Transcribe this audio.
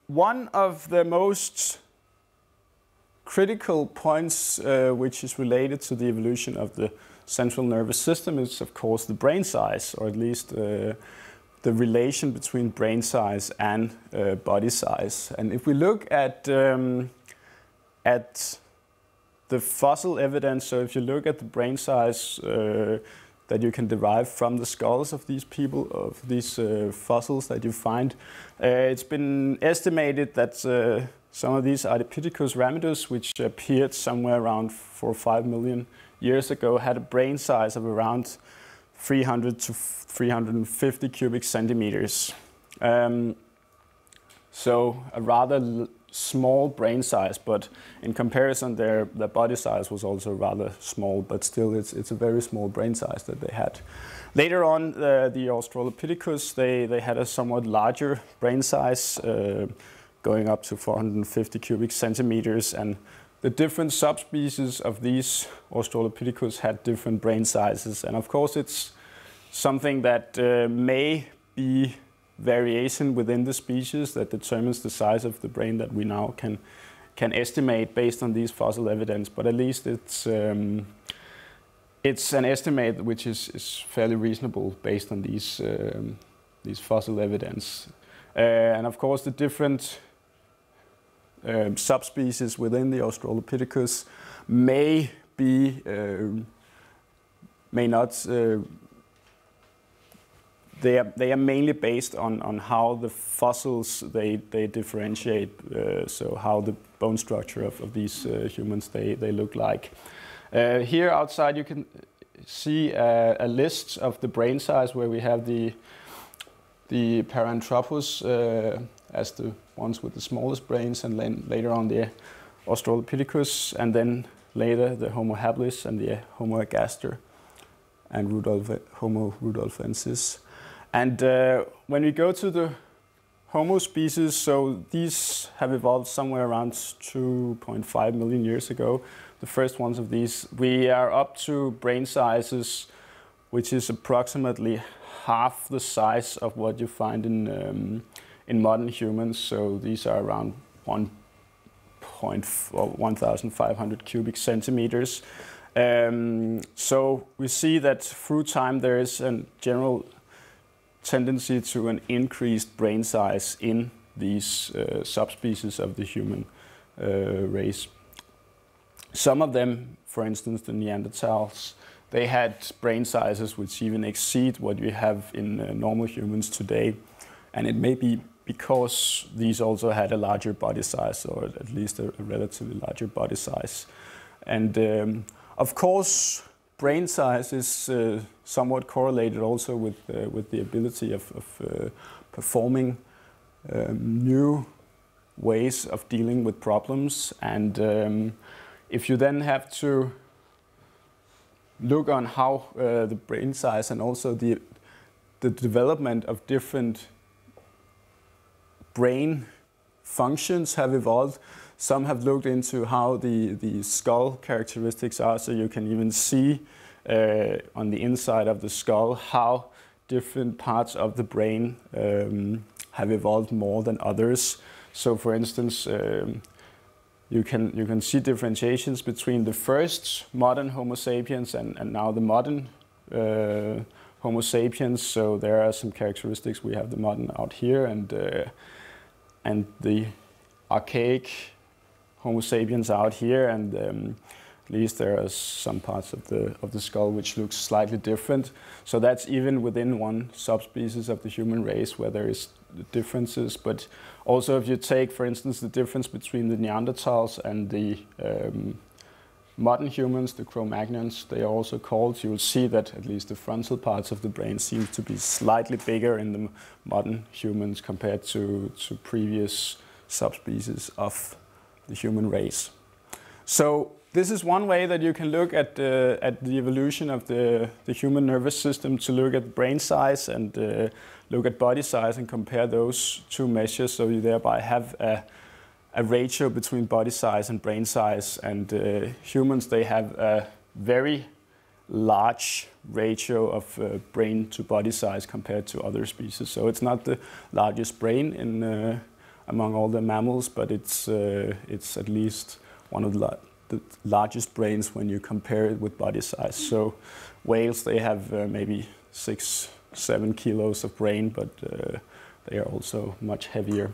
one of the most critical points which is related to the evolution of the central nervous system is, of course, the brain size, or at least the relation between brain size and body size. And if we look at the fossil evidence, so if you look at the brain size that you can derive from the skulls of these people, of these fossils that you find, it's been estimated that some of these Ardipithecus ramidus, which appeared somewhere around 4 or 5 million years ago, had a brain size of around 300 to 350 cubic centimeters. So a rather small brain size, but in comparison their body size was also rather small, but still it's a very small brain size that they had. Later on, the Australopithecus, they had a somewhat larger brain size, going up to 450 cubic centimeters, and the different subspecies of these Australopithecus had different brain sizes, and of course it's something that may be variation within the species that determines the size of the brain that we now can estimate based on these fossil evidence. But at least it's an estimate which is fairly reasonable based on these fossil evidence. And of course, the different subspecies within the Australopithecus may not. They are mainly based on how the fossils they differentiate, so how the bone structure of these humans they look like. Here outside you can see a list of the brain size where we have the Paranthropus as the ones with the smallest brains, and then later on the Australopithecus, and then later the Homo habilis and the Homo ergaster and Homo rudolfensis. And when we go to the Homo species, so these have evolved somewhere around 2.5 million years ago. The first ones of these, we are up to brain sizes which is approximately half the size of what you find in modern humans. So these are around 1,500 cubic centimeters. So we see that through time there is a general tendency to an increased brain size in these subspecies of the human race. Some of them, for instance, the Neanderthals, they had brain sizes which even exceed what we have in normal humans today. And it may be because these also had a larger body size, or at least a relatively larger body size. And of course, brain size is somewhat correlated also with the ability of performing new ways of dealing with problems. And if you then have to look on how the brain size and also the development of different brain functions have evolved, some have looked into how the skull characteristics are, so you can even see on the inside of the skull how different parts of the brain have evolved more than others. So for instance, you can see differentiations between the first modern Homo sapiens and now the modern Homo sapiens. So there are some characteristics. We have the modern out here, and the archaic Homo sapiens out here, and at least there are some parts of the skull which looks slightly different. So that's even within one subspecies of the human race where there is differences. But also if you take, for instance, the difference between the Neanderthals and the modern humans, the Cro-Magnons, they are also called, you will see that at least the frontal parts of the brain seem to be slightly bigger in the modern humans compared to previous subspecies of the human race. So this is one way that you can look at the evolution of the human nervous system, to look at brain size and look at body size and compare those two measures, so you thereby have a ratio between body size and brain size. And humans, they have a very large ratio of brain to body size compared to other species. So it's not the largest brain among all the mammals, but it's at least one of the largest brains when you compare it with body size. So whales, they have maybe 6-7 kilos of brain, but they are also much heavier.